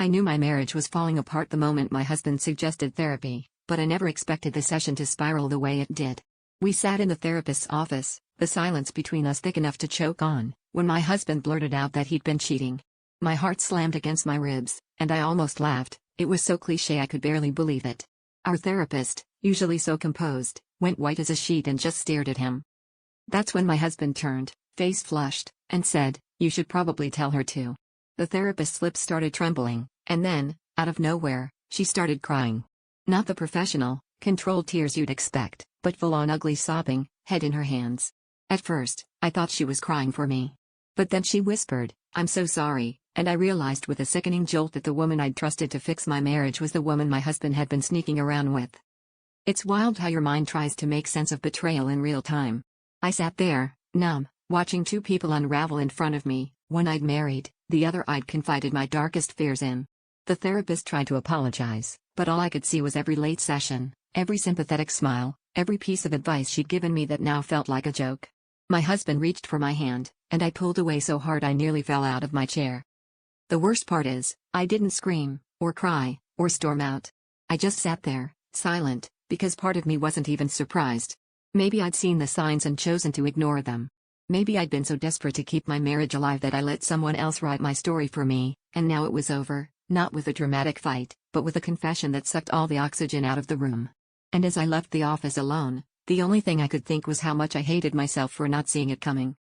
I knew my marriage was falling apart the moment my husband suggested therapy, but I never expected the session to spiral the way it did. We sat in the therapist's office, the silence between us thick enough to choke on, when my husband blurted out that he'd been cheating. My heart slammed against my ribs, and I almost laughed. It was so cliché I could barely believe it. Our therapist, usually so composed, went white as a sheet and just stared at him. That's when my husband turned, face flushed, and said, "You should probably tell her to." The therapist's lips started trembling, and then, out of nowhere, she started crying. Not the professional, controlled tears you'd expect, but full-on ugly sobbing, head in her hands. At first, I thought she was crying for me. But then she whispered, "I'm so sorry," and I realized with a sickening jolt that the woman I'd trusted to fix my marriage was the woman my husband had been sneaking around with. It's wild how your mind tries to make sense of betrayal in real time. I sat there, numb, watching two people unravel in front of me, one I'd married, the other I'd confided my darkest fears in. The therapist tried to apologize, but all I could see was every late session, every sympathetic smile, every piece of advice she'd given me that now felt like a joke. My husband reached for my hand, and I pulled away so hard I nearly fell out of my chair. The worst part is, I didn't scream, or cry, or storm out. I just sat there, silent, because part of me wasn't even surprised. Maybe I'd seen the signs and chosen to ignore them. Maybe I'd been so desperate to keep my marriage alive that I let someone else write my story for me, and now it was over, not with a dramatic fight, but with a confession that sucked all the oxygen out of the room. And as I left the office alone, the only thing I could think was how much I hated myself for not seeing it coming.